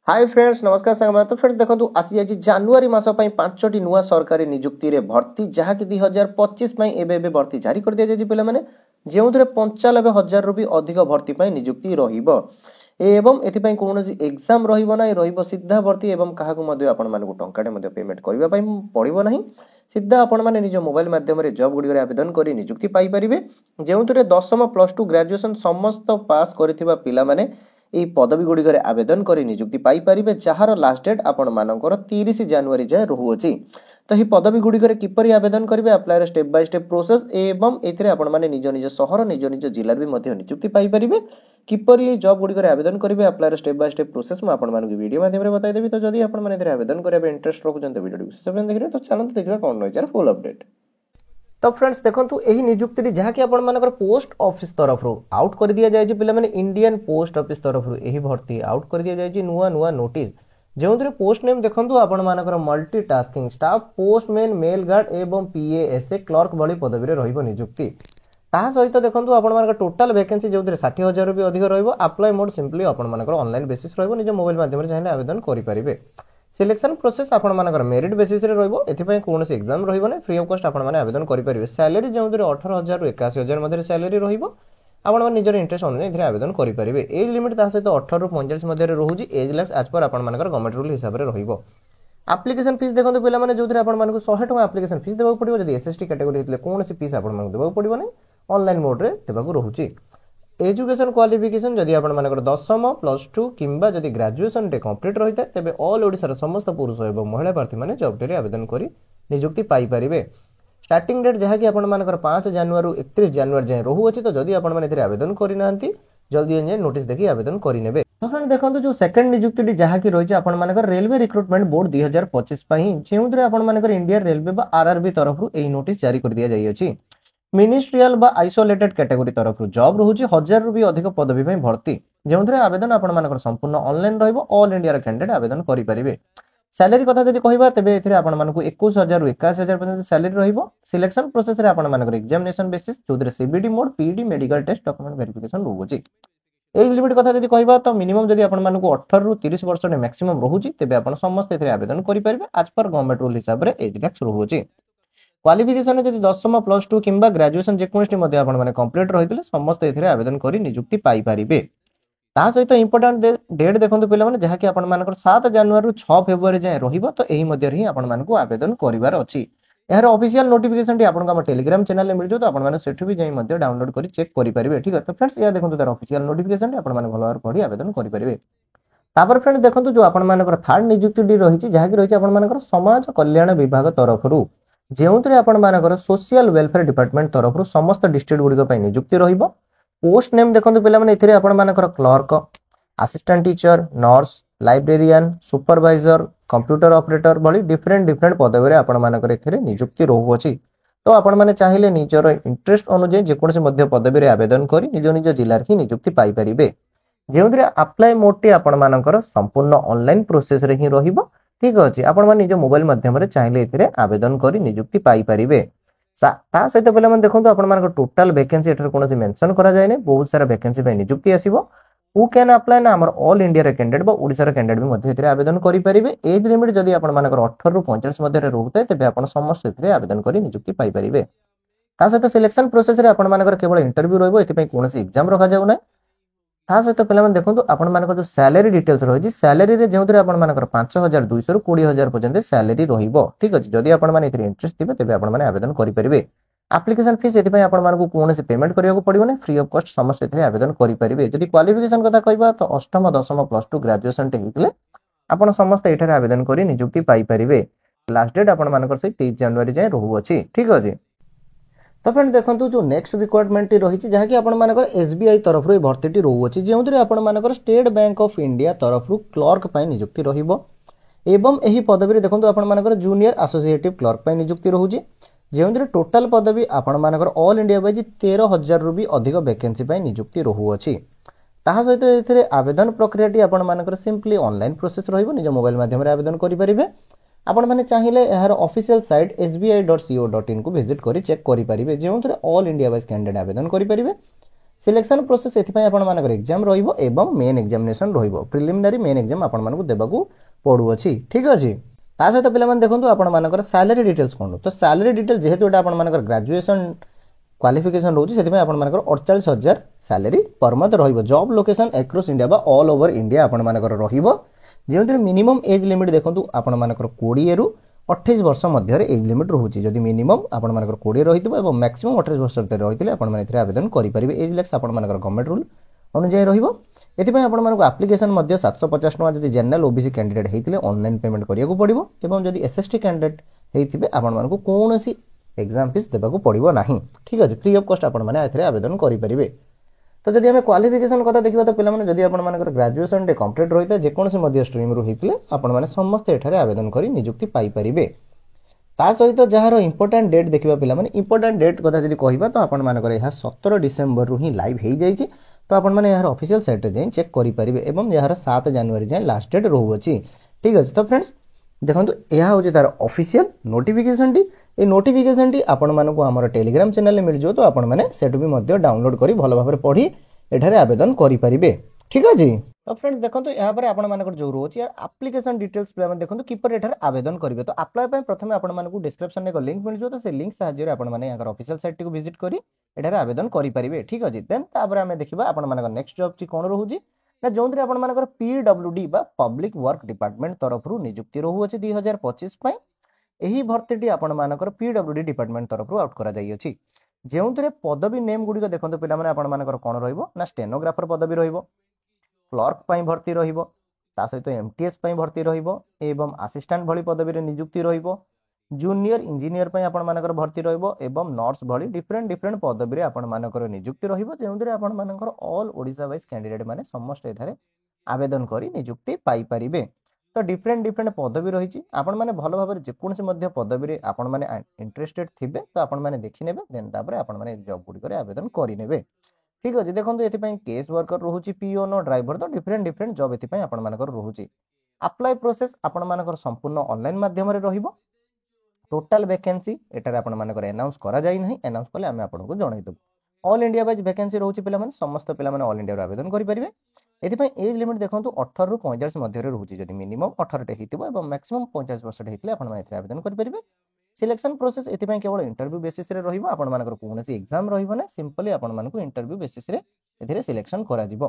Hi friends नमस्कार संगमा। तो friends देखो आसी जाइए जनवरी मास पांचटी नुआ सरकारी नियुक्ति रे भर्ती जहाँकि 2025 एबे भर्ती जारी कर दिया जाए पे जो 95,000 रु भी अधिक भर्ती नियुक्ति रहिबो एवं एथिपाई कौन एग्जाम रहिबो ना रहिबो सीधा भर्ती एवं क्या टंकाटे पेमेंट करने पड़ो ना सीधा आपण मैंने निज मोबाइल माध्यम जॉब गुड़ी आवेदन कर नियुक्ति पाइपर जो 10वीं +2 ग्रेजुएशन समस्त पास कर पिला माने এই পদবী গুড়িকরে আবেদন করে নিযুক্তি পাইপারিবে যাହାର লাস্ট ডেট ଆପଣମାନଙ୍କର 30 ଜାନୁଆରୀ ଯାଏ ରହୁଅଛି। ତ ଏହି ପଦବୀ ଗୁଡ଼ିକରେ କିପରି ଆବେଦନ କରିବେ ଆପ୍ଲାଏର ଷ୍ଟେପ୍ ବାଇ ଷ୍ଟେପ୍ ପ୍ରୋସେସ୍ ଏବଂ ଏଥିରେ ଆପଣମାନେ ନିଜ ନିଜ ସହର ନିଜ ନିଜ ଜିଲ୍ଲାରେ ବି ମଧ୍ୟ ନିଯୁକ୍ତି ପାଇପାରିବେ। କିପରି ଏହି ଜବ୍ ଗୁଡ଼ିକରେ ଆବେଦନ କରିବେ ଆପ୍ଲାଏର ଷ୍ଟେପ୍ ବାଇ ଷ୍ଟେପ୍ ପ୍ରୋସେସ୍ ମୁଁ ଆପଣମାନଙ୍କୁ ଭିଡ଼ିଓ ମାଧ୍ୟମରେ ବତାଇଦେବି। ତ ଯଦି ଆପଣମାନେ ଏଥିରେ ଆବେଦନ କରିବା ପାଇଁ ଇଣ୍ଟରେଷ୍ଟ ରଖୁଛନ୍ତି ଭିଡ଼ିଓଟି ବିଶେଷ ଭାବେ ଦେଖିବେ ତ ଚାଲନ୍ତୁ ଦେଖିବା କ'ଣ ରହିଛି ଏହାର ଫୁଲ୍ ଅପଡେଟ୍। तो फ्रेंड्स देखो यही नियुक्ति जहाँकि आपर पोस्ट ऑफिस तरफ आउट कर दि जाए पे इंडियन पोस्ट ऑफिस तरफ यही भर्ती आउट कर दि जाए नुआ नुआ नोटिस जो पोस्ट नेम देखो आपर multi tasking staff postman mail guard एवं पीएएसए क्लर्क भली पदवी रही नियुक्ति ता सहित देखो आपर टोटाल वैकेंसी जो 60,000 भी अधिक रप्लाय मोड सिंपली आपर ऑनलाइन बेसिस निज मोबाइल माध्यम चाहिए आवेदन करेंगे। सिलेक्शन प्रोसेस आपण मानकर मेरिट बेसिस रे रहइबो एथिपय कोनोसी एग्जाम रहइबो नै फ्री ऑफ कॉस्ट आपण माने आवेदन करि परिबे। सैलरी जेउदरे 18,000 रु 81,000 मध्ये सैलरी रहिबो आपण माने निजर इंटरेस्ट अनुसार एथिरे आवेदन करि परिबे। एज लिमिट ता सहित 18 रु 45 मध्ये रहउजी एज लेस एज पर आपण मानकर गवर्नमेंट रूल हिसाब रे रहिबो। एप्लिकेशन फीस देखंतु पिला माने जोदरे आपण मानकु 100 टका एप्लिकेशन फीस देबाक पड़िबो जदि एसएसटी कैटेगरी हेतले कोनोसी फीस आपण मानकु देबाक पड़िबो नै ऑनलाइन मोड रे देबाक रहउची। एजुकेशन क्वालिफिकेशन जदि आपण मानकर 10वीं +2 किंबा जदि ग्रेजुएशन टे कंप्लीट रहिता तेबे ऑल ओडिसा समस्त पुरुष एवं महिला प्रार्थी माने जॉब टे आवेदन करी नियुक्ति पाई परिबे। स्टार्टिंग डेट जहाँ कि आपण मानकर 5 जनवरी रु 31 जनवरी जाए रहू अछि। तो जदि आपण माने एथिरे आवेदन करि नांती जल्दी जे नोटिस देखि आवेदन करि नेबे। तो फ्रेंड देखंतु जो सेकंड नियुक्ति जहाँ कि रहिछि आपण मानकर रेलवे रिक्रुटमेंट बोर्ड 2025 पई जेउद्रे आपण मानकर इंडिया रेलवे बा आरआरबी तरफ रु एही नोटिस जारी कर दिया जाई अछि। मिनिस्ट्रियल बा आइसोलेटेड कैटेगरी तरफ जॉब रोचे 1000 रु भी अधिक पदवी भर्ती जो आवेदन आपण मानकर संपूर्ण ऑनलाइन रहिबो ऑल इंडिया कैंडिडेट आवेदन करि परिबे। सैलरी कथा जदि कहबा तेबे एथिरे आपण मानकु 21,000 रु 81,000 पर्यंत सैलरी रहिबो। सिलेक्शन प्रोसेस रे आपण मानकर एग्जामिनेशन बेसिस जोदरे सीबीडी मोड पीडी मेडिकल टेस्ट डॉक्यूमेंट वेरिफिकेशन रहउची। एज लिमिट कथा जदि कहबा तो मिनिमम जदि आपण मानकु 18 रु 30 वर्ष ने मैक्सिमम रहउची तेबे आपण समस्त एथिरे आवेदन करि परिबे आज पर गवर्नमेंट रूल हिसाब रे एज टैक्स रहउची। क्वालिफिकेशन जदि 10वीं +2 किंबा ग्रेजुएशन जेकोनोसी मध्ये आपण माने कंप्लीट रहितले समस्त एथिरे आवेदन करी नियुक्ति पाई परिबे। ता सहित इंपोर्टेंट डेट देखंतु पिला माने जहा कि आपण मानकर 7 जनवरी रु 6 फेब्रुआरी जाय रहिबो। तो एही मध्ये ही आपण मानकु आवेदन करिवार अछि। यार ऑफिशियल नोटिफिकेशन टी आपण का टेलीग्राम चैनल ले मिल जो तो आपण माने सेठु भी जाई मध्ये डाउनलोड करी चेक करि परिबे। ठीक है तो फ्रेंड्स या देखंतु तार ऑफिशियल नोटिफिकेशन टी आपण माने भलवार पढी आवेदन करि परिबे। तापर फ्रेंड देखंतु जो आपण मानकर थर्ड नियुक्ति डी रहिछि जहा कि रहिछि आपण मानकर समाज कल्याण विभाग तरफ रु जेउतरे आपण मानकर सोशल वेलफेयर डिपार्टमेंट तरफ रु समस्त डिस्ट्रिक्ट गुडी पई नियुक्ति रहिबो। पोस्ट नेम देखंतु पिला माने एथिरे आपण मानकर clerk assistant teacher nurse librarian supervisor computer operator भली डिफरेंट पदवी रे आपण मानकर एथिरे नियुक्ति रहउछि। तो आपण माने चाहिले निजर इंटरेस्ट अनुसार जेकोनसे मध्य पदवी रे आवेदन करी निज निज जिल्ला रे नियुक्ति पाई परिबे। जेउतरे अप्लाई मोड टी आपण मानकर संपूर्ण ऑनलाइन प्रोसेस रे ही रहिबो। ठीक अछि आपण माने निज मोबाइल माध्यम रे चाहिले एथिरे आवेदन करी नियुक्ति पाई परिबे। ता सहित पिला माने देखंतु आपण मानकर टोटल वैकेंसी एठर कोनोसी मेंशन करा जाय नै बहुत सारा वैकेंसी पे नियुक्ति आसीबो। हु कैन अप्लाई ना हमर ऑल इंडिया रे कैंडिडेट बा ओडिसा रे कैंडिडेट भी मध्ये एथिरे आवेदन करि परिबे। एज लिमिट जदि आपण मानकर 18 रु 45 मध्ये रहउतै तेबे आपण समस्त एथिरे आवेदन करी नियुक्ति पाई परिबे। ता सहित सिलेक्शन प्रोसेस रे आपण मानकर केवल इंटरव्यू रहइबो एथि पई कोनोसी एग्जाम रखा जाउ नै। ता सहित पिला माने देखंतु आपण मानकर जो सैलरी डिटेल्स रहिछि सैलरी रे जेउतरे आपण मानकर 5,200 रु 20,000 पर्यंत सैलरी रहिबो। ठीक अछि जदि आपण माने एथिरे इंटरेस्ट थिबे तेबे आपण माने आवेदन करि परिबे। एप्लिकेशन फीस एथि पई आपण मानकु कोनोसी पेमेंट करियाको पड़िबो नै फ्री ऑफ कॉस्ट समस्त एथिरे आवेदन करि परिबे। जदि क्वालिफिकेशन कथा कहबा तो 8वीं 10वीं +2 ग्रेजुएशन टे हितले आपण समस्त एठारे आवेदन करि नियुक्ति पाई परिबे। लास्ट डेट आपण मानकर से 23 जनवरी जाय रहउ अछि। ठीक अछि तो फ्रेंड देखंतु जो नेक्स्ट रिक्वायरमेंट रही जहाँ कि आपण मानकर एसबीआई तरफ रु भर्ती रहू अछि जेउतरे आपण मानकर स्टेट बैंक ऑफ इंडिया तरफ रु क्लर्क पई नियुक्ति रहिबो। एवं एही पदवी रे देखंतु आपण मानकर जूनियर एसोसिएटिव क्लर्क पई नियुक्ति रहूछि जेउतरे टोटल पदवी आपण मानकर ऑल इंडिया वाइज 13,000 रु भी अधिक वैकेंसी पई नियुक्ति रहू अछि। ताहा सहित एथिरे आवेदन प्रक्रिया टी आपण मानकर सिंपली ऑनलाइन प्रोसेस रहिबो निज मोबाइल माध्यम रे आवेदन करि परिबे। आपण माने चाहिले यार ऑफिशियल साइट sbi.co.in को विजिट करी चेक करि परिबे जेउतरे ऑल इंडिया वाइज कैंडिडेट आवेदन करि परिबे। सिलेक्शन प्रोसेस एथिपाई आपण मानकर एग्जाम रहिबो एवं मेन एग्जामिनेशन रहिबो प्रिलिमिनरी मेन एग्जाम आपण मानकु देबाकू पडुअछि ठीक अछि ता सहित पिला माने देखंतु आपण मानकर सैलरी डिटेल्स कोन तो सैलरी डिटेल जेहेतु एटा आपण मानकर ग्रेजुएशन क्वालिफिकेशन रोची से आपण मानकर 48,000 सैलरी पर मंथ रहिबो जॉब लोकेशन एक्रॉस इंडिया बा ऑल ओवर इंडिया आपण मानकर रहिबो जेउतिर मिनिमम एज लिमिट देखंतु आपण मानकर 20 रु 28 वर्ष मध्य रे एज लिमिट रहूची जदि मिनिमम आपण मानकर 20 रहितबो एवं मैक्सिमम 28 वर्ष तक रहितले आपण माने एथिरे आवेदन करि परिबे एज लेक्स आपण मानकर गवर्नमेंट रूल अनुसार रहिबो एथिपई आपण मानकर एप्लिकेशन मध्य 750 टका जदि जनरल ओबीसी कैंडिडेट हेतिले ऑनलाइन पेमेंट करियाकू पड़िबो एवं जदि एसएसटी कैंडिडेट हेतिबे आपण मानकर कोनोसी एग्जाम फीस देबाकू पड़िबो नाही ठीक अछि फ्री ऑफ कॉस्ट आपण माने एथिरे आवेदन करि परिबे तो जदि हमें क्वालिफिकेशन कथा देखिबा तो पिला माने जदि आपण मानकर ग्रेजुएशन डे कंप्लीट रहिता जे कोनोसी मध्य स्ट्रीम रु हेतिले आपण माने समस्त एठारे आवेदन करि नियुक्ति पाई परिबे ता सहित जहार इंपोर्टेंट डेट देखिबा पिला माने इंपोर्टेंट डेट कथा जदि कहिबा तो आपण मानकर यहा 17 डिसेंबर रु ही लाइव हेई जाईछि तो आपण माने यार ऑफिशियल साइट रे जाई चेक करि परिबे एवं यार 7 जनवरी जाय लास्ट डेट रहू अछि ठीक अछि तो फ्रेंड्स देखंतु यहा होछि तार official notification T A notification T आपण मानको हमर टेलीग्राम चैनल रे मिल जो तो आपण माने सेटु भी मध्य डाउनलोड करी भलो भाबरे पढी एठारे आवेदन करि परिबे ठीक अछि तो फ्रेंड्स देखंतु यहा पर आपण मानकर जो रोछि यार एप्लीकेशन डिटेल्स पे देखंतु किपर एठारे आवेदन करिवे तो अप्लाई पे प्रथमे आपण मानको डिस्क्रिप्शन रे लिंक मिल जो तो से लिंक सहाय्य रे आपण माने याकर ऑफिशियल साइट को विजिट करी एठारे आवेदन करि परिबे ठीक अछि देन तापर हमें देखिबा आपण मानकर नेक्स्ट जॉब ची कोन रहूछि ना जोंतरे आपण मानकर पीडब्ल्यूडी बा पब्लिक वर्क डिपार्टमेंट तरफ रु नियुक्ति रहू अछि 2025 पय एही भर्तीटी आपण मानकर पीडब्ल्यूडी डिपार्टमेंट तरफ रु आउट करा जाई अछि जेउतरे पदवी नेम गुडी देखंतु पिला माने आपण मानकर कोन रहइबो ना स्टेनोग्राफर पदवी रहइबो क्लर्क पई भर्ती रहिबो ता सहित एमटीएस पई भर्ती रहिबो एवं असिस्टेंट भली पदवी रे नियुक्ति रहिबो जूनियर इंजीनियर पई आपण मानकर भर्ती रहिबो एवं नर्स भली डिफरेंट पदवी रे आपण मानकर नियुक्ति रहिबो जेउतरे आपण मानकर ऑल ओडिसा वाइज कैंडिडेट माने समस्त एठारे आवेदन करी नियुक्ति पाई परिबे तो डिफरेंट पदवी रही आपण माने भलो भाबरे जे कोनसे मध्य पदवी रे आपण माने इंटरेस्टेड थिबे तो आपण माने देखि नेबे देन तापर आपण माने जॉब गुडी करे आवेदन करि नेबे ठीक अछि देखंतु एथि पई केस वर्कर रहूची पीओन ड्राइवर तो डिफरेंट जॉब एथि पई आपण मानकर रहूची अप्लाई प्रोसेस आपण मानकर संपूर्ण ऑनलाइन माध्यम रे रहिबो टोटल वैकेंसी एटारे आपण मानकर अनाउंस करा जाई नाही अनाउंस कले आमे आपण को जणाई दबु ऑल इंडिया वाइज वैकेंसी रहूची पिला माने समस्त पिला माने ऑल इंडिया रे आवेदन करि परिबे एथि एज लिमिट देखंतु 18 रु 45 मध्य रहूची जदि मिनिमम 18 टे हितिबो एवं मैक्सिमम 50 वर्ष हितले आपण माने आवेदन कर परिबे सिलेक्शन प्रोसेस एथि केवल इंटरव्यू बेसिस रे रहिबो आपण मानकर कोनोसी एग्जाम रहिबो ना सिंपली आपण मानको इंटरव्यू बेसिस रे एथिरे सिलेक्शन करा जिवो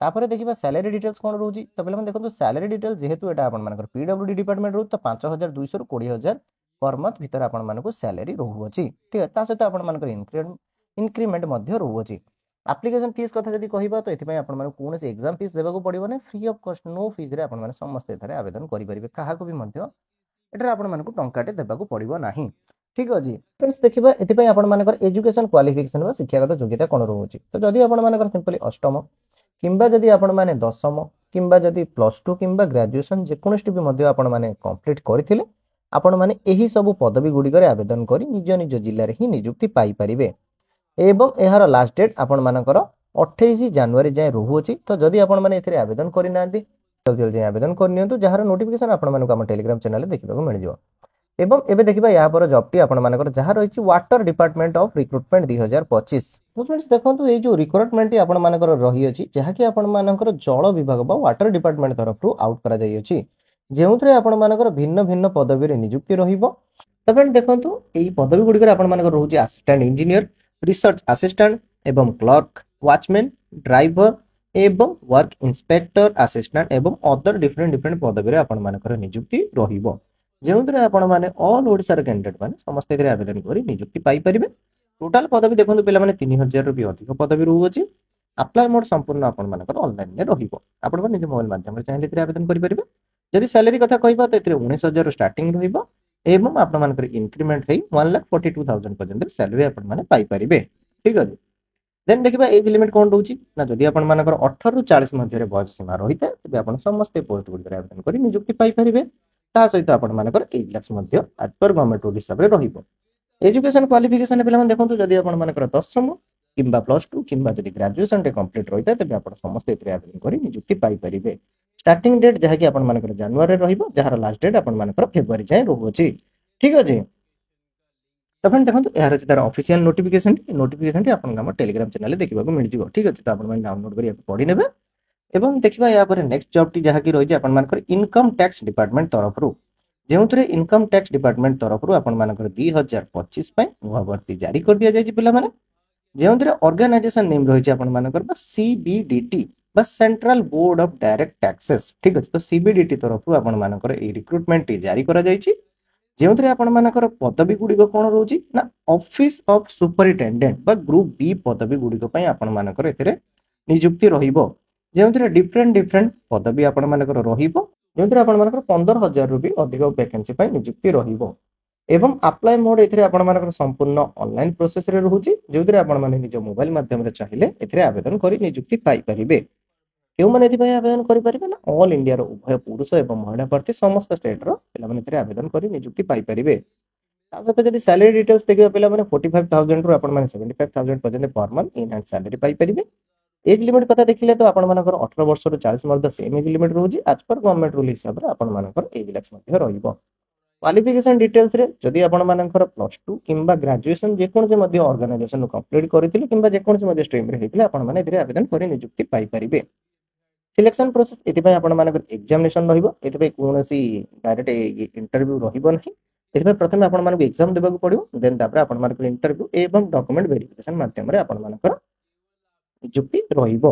तापर देखिबा सैलरी डिटेल्स कोन रहूची तो पिला माने देखंतु सैलरी डिटेल जेहेतु एटा आपण मानकर पीडब्ल्यूडी डिपार्टमेंट रो तो 5200 रु 20000 पर मंथ भीतर आपण मानको सैलरी रहू अछि ठीक है ता सहित आपण मानकर इंक्रीमेंट मध्य रहू अछि एप्लिकेशन फीस कथा जदि कहिबा तो एथिपई आपण माने कोनोसी एग्जाम फीस देबाको पड़िबो नै free of cost no fees रे आपण माने समस्त एथरे आवेदन करि परिबे काहा को भी मध्य एठरे आपण मानको टंकाटे देबाको पड़िबो नाही ठीक अछि फ्रेंड्स देखिबा एथिपई आपण मानकर एजुकेशन क्वालिफिकेशन वा शिक्षागत योग्यता कोन रहउची तो जदि आपण मानकर सिंपली अष्टम किंबा जदि आपण माने दशम किंबा जदि प्लस 2 किंबा ग्रेजुएशन जे कोनोसी भी मध्य आपण माने कंप्लीट करथिले आपण माने एही सब पदवी गुडी करे आवेदन करी निज निज जिल्ला रे ही नियुक्ति पाई परिबे एवं एहार लास्ट डेट आपण मानकर 28 जनवरी जाय रहू अछि तो जदि आपण माने एथिरे आवेदन करि नांती जल्दी आवेदन कर नियंतु जहार नोटिफिकेशन आपण मानको हम टेलीग्राम चैनल देखिबाको मिल जिवो एवं एबे देखिबा या पर जॉब टी आपण मानकर जहार रहिछि वाटर डिपार्टमेंट ऑफ रिक्रूटमेंट 2025 तो फ्रेंड्स देखंतु ए जो रिक्रूटमेंट टी आपण मानकर रही अछि जहा कि आपण मानकर जल विभाग बा वाटर डिपार्टमेंट तरफ रु आउट करा जाय अछि जेउथरे आपण मानकर भिन्न भिन्न पदवी रे नियुक्ति रहिबो तो फ्रेंड्स देखंतु एई पदवी गुडी करे आपण मानकर रहउछि असिस्टेंट इंजीनियर रिसर्च असिस्टेंट एवं क्लर्क वॉचमैन ड्राइवर एवं वर्क इंस्पेक्टर असिस्टेंट एवं अदर डिफरेंट पदवी रे आपण मानकर नियुक्ति रहिबो जेउतरे आपण माने ऑल ओडिसा रे कैंडिडेट माने समस्त एथरे आवेदन करी नियुक्ति पाई परिबे टोटल पदवी देखंतु पिला माने 3000 रु भी अधिक पदवी रहू अछि अप्लाई मोड संपूर्ण आपण मानकर ऑनलाइन रे रहिबो आपण माने निज मोबाइल माध्यम रे चाहे एथरे आवेदन करि परिबे जदि सैलरी कथा कहिबा तो एथरे 19000 रु स्टार्टिंग रहिबो एवं आपण मानकर इंक्रीमेंट हेई 142000 पर्यंत सैलरी आपण माने पाई परिबे ठीक अछि देन देखिबा एज लिमिट कोन रहउची ना जदि आपण मानकर 18 रु 40 मध्य रे बयस सीमा रहिते तबे आपण समस्त पोस्ट गुडी रे आवेदन करी नियुक्ति पाई परिबे ता सहित आपण मानकर एज लक्ष्य मध्य आज पर गवर्नमेंट रूल हिसाब रे रहिबो एजुकेशन क्वालिफिकेशन पिला माने देखंतु जदि आपण मानकर दशम किंबा प्लस 2 किंबा जदि ग्रेजुएशन टे कंप्लीट रहिते तबे आपण समस्त एथरे आवेदन करी नियुक्ति पाई परिबे स्टार्टिंग डेट जहा कि आपण मानकर जनवरी रे रहिबो जहार लास्ट डेट आपण मानकर फेब्रुआरी जाय रहउची ठीक अछि तो फ्रेंड देखो यार अच्छे तार ऑफिशियल नोटिफिकेशन आपन टेलीग्राम चैनल देखा मिल जाए। ठीक अच्छे तो आप डाउनलोड कर पढ़ी ने एवं देखा या नेक्स्ट जॉब टी जहाँकि रही है इनकम टैक्स डिपार्टमेंट तरफ जो इनकम टैक्स डिपार्टमेंट तरफ आपर 2025 नुआ भर्ती जारी कर दि जाए पे जो ऑर्गेनाइजेशन नेम रही है सीबीडीटी बा central board of direct taxes. ठीक अच्छे तो सीबीडीटी तरफ आपर रिक्रुटमेंट जारी करा जो आपर पदवी गुड़िक कौन रोचे ना ऑफिस ऑफ सुपरिटेंडेंट बा ग्रुप बी पदवी गुड़िक आपर निजुक्ति रहिबो जो डिफरेंट डिफरेंट पदवी आपर रहिबो जो आपर 15,000 रु भी अधिक वैकेंसी निजुक्ति रहिबो एवं अप्लाई मोड एथिरे आपर संपूर्ण ऑनलाइन प्रोसेस रे रहउची जो आपर निज मोबाइल माध्यम रे चाहिए एथिरे आवेदन करी निजुक्ति पाई परिबे। क्यों माने एथिपाई आवेदन करि परिबे ना ऑल इंडिया रो उभय पुरुष एवं महिला प्रार्थी समस्त स्टेट रो पिला माने एथिरे आवेदन करी निजुक्ति पाई परिबे। ता सहित जदि सैलरी डिटेल्स देखिबा पिला माने 45,000 रु आपर 75,000 पर्यंत per month in hand salary पाई परिबे। एज लिमिट कथा देखिले तो आपण मानकर 18 वर्ष रु 40 मध्य सेम एज लिमिट रहउची आज पर गवर्नमेंट रूल हिसाब रे आपण मानकर एज रिलैक्स मध्य रहिबो। क्वालिफिकेशन डिटेल्स रे जदि आपण मानकर +2 किंबा ग्रेजुएशन जे कोन से मध्य ऑर्गेनाइजेशन कंप्लीट करथिले किंबा जे कोन से मध्य स्ट्रीम रे हेतिले आपण माने एथिरे आवेदन करि नियुक्ति पाई परिबे। सिलेक्शन प्रोसेस एथिपाई आपण मानकर एग्जामिनेशन रहिबो एथिपाई कोनोसी डायरेक्ट इंटरव्यू रहिबो नहीं एथिपाई प्रथमे आपण मानक एग्जाम देबाक पड़िबो देन तापर आपण मानकर इंटरव्यू एवं डॉक्यूमेंट वेरिफिकेशन माध्यम रे आपण मानकर नियुक्ति रहिबो।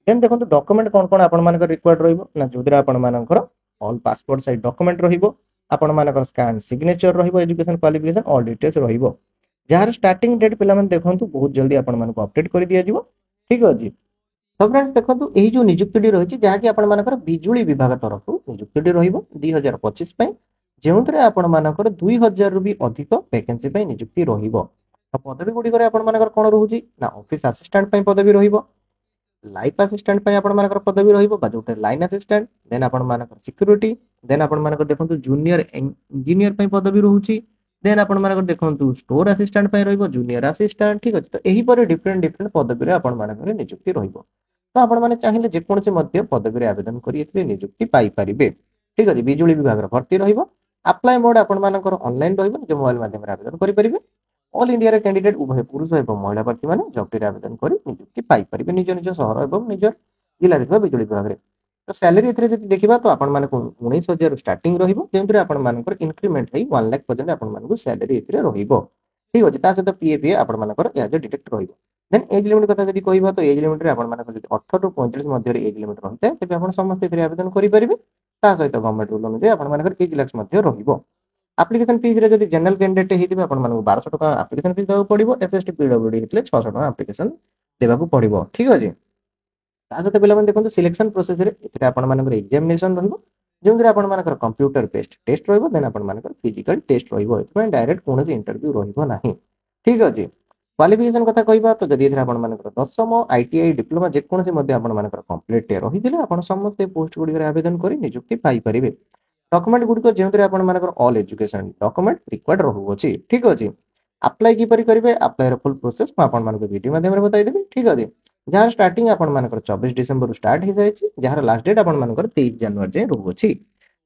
देन देखंतु डॉक्यूमेंट कोन कोन आपण मानकर रिक्वायर्ड रहिबो ना जोदरा आपण मानकर ऑल पासपोर्ट साइज डॉक्यूमेंट रहिबो आपण मानकर स्कैन सिग्नेचर रहिबो एजुकेशन क्वालिफिकेशन ऑल डिटेल्स रहिबो जार स्टार्टिंग डेट पिला मन देखंतु बहुत जल्दी आपण मानको अपडेट कर दिया जिवो। ठीक अछि तो फ्रेंड्स देखंतु एही जो नियुक्तिटी रहिछि जहाकि आपण मानकर बिजुली विभाग तरफ नियुक्तिटी रहिबो 2025 पई जेउतरे आपण मानकर 2000 रु भी अधिक वैकेंसी पई नियुक्ति रहिबो। तो पदवी गुडी करे आपण मानकर कोन रहउछि ना ऑफिस असिस्टेंट पई पदवी रहिबो लाइफ असिस्टेंट पई आपण मानकर पदवी रहिबो बा जोटे लाइन असिस्टेंट देन आपण मानकर सिक्योरिटी देन आपण मानकर देखंतु जूनियर इंजीनियर पई पदवी रहउछि देन आपण मानकर देखंतु स्टोर असिस्टेंट पई रहिबो जूनियर असिस्टेंट। ठीक अछि तो एही पर डिफरेंट डिफरेंट पदवी रे आपण मानकर नियुक्ति रहिबो। तो आपण माने चाहिए जे कोन से मध्य पदवी रे आवेदन करी एथि नियुक्ति पाई परिबे। ठीक अछि बिजुली विभाग रे भर्ती रहिबो अप्लाई मोड आपण मानकर ऑनलाइन रहिबो जो मोबाइल माध्यम रे आवेदन करि परिबे। ऑल इंडिया रे कैंडिडेट उभय पुरुष एवं महिला प्रार्थी माने जॉब टी आवेदन करी नियुक्ति पाई परिबे निज निज शहर एवं निज जिला रे बिजुली विभाग रे। तो सैलरी एथरे जति देखिबा तो आपण माने 19,000 रु स्टार्टिंग रहिबो जेंतरे आपण मानकर इंक्रीमेंट हेई 1 लाख पर्यंत आपण मानकु सैलरी एथरे रहिबो। ठीक अछि ता सहित पीएफ आपण मानकर एज डिटेक्ट रहिबो। देन एज लिमिट कथा जति कहबा तो एज लिमिट रे आपण मानकर जति 18 रु 45 मध्य रे एज लिमिट रहते तेबे आपण समस्त एथरे आवेदन करि परिबे। ता सहित गवर्नमेंट रूल अनुसार आपण मानकर 1 लाख मध्य रहिबो। एप्लिकेशन फीस रे जति जनरल कैंडिडेट हेतिबे आपण मानकु 1200 टका एप्लिकेशन फीस देबा पड़िबो एसएसटी पीडब्ल्यूडी हेतले 600 टका एप्लिकेशन देबाकू पड़िबो। ठीक अछि ता सहित पिला मन देखंतु सिलेक्शन प्रोसेस रे एथरे आपण मानकर एग्जामिनेशन रहिबो जेंद्रे आपण मानकर कंप्यूटर बेस्ड टेस्ट रहिबो देन आपण मानकर फिजिकल टेस्ट रहिबो एथमे डायरेक्ट कोनोसी इंटरव्यू रहिबो नाही। ठीक अछि क्वालिफिकेशन कथा कहबा तो जदि एथरे आपण मानकर 10म आईटीआई डिप्लोमा जे कोनोसी मध्ये आपण मानकर कंप्लीट रहिदिले आपण समस्त पोस्ट गुडी रे आवेदन करी नियुक्ति पाई परिबे। डॉक्यूमेंट गुडी को जेंद्रे आपण मानकर ऑल एजुकेशन डॉक्यूमेंट रिक्वायर्ड रहउछि। ठीक अछि अप्लाई की परि करिवे अप्लाई रो फुल प्रोसेस म आपण मानकर वीडियो माध्यम रे बताइ देबे। ठीक अछि जार स्टार्टिंग आपण मानकर 24 डिसेंबर रु स्टार्ट हो जायछि जार लास्ट डेट आपण मानकर 23 जनवरी जे रहउछि।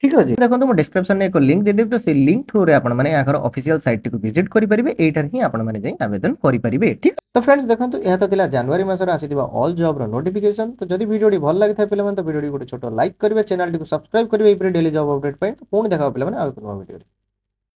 ठीक अछि देखंतु म डिस्क्रिप्शन में एक लिंक दे देब तो से लिंक थ्रू रे आपण माने याकर ऑफिशियल साइट को विजिट करि परिबे एटार ही आपण माने जाई आवेदन करि परिबे। ठीक तो फ्रेंड्स देखंतु एहा तो दिला जनवरी मास रे आसीदिबा ऑल जॉब रो नोटिफिकेशन। तो जदि वीडियो टी भल लागिथा पिले मन तो वीडियो टी गोटे छोटो लाइक करिवे चैनल टी को सब्सक्राइब करिवे ए डेली जॉब अपडेट पय तो पुणी देखाबो पिले मन आ वीडियो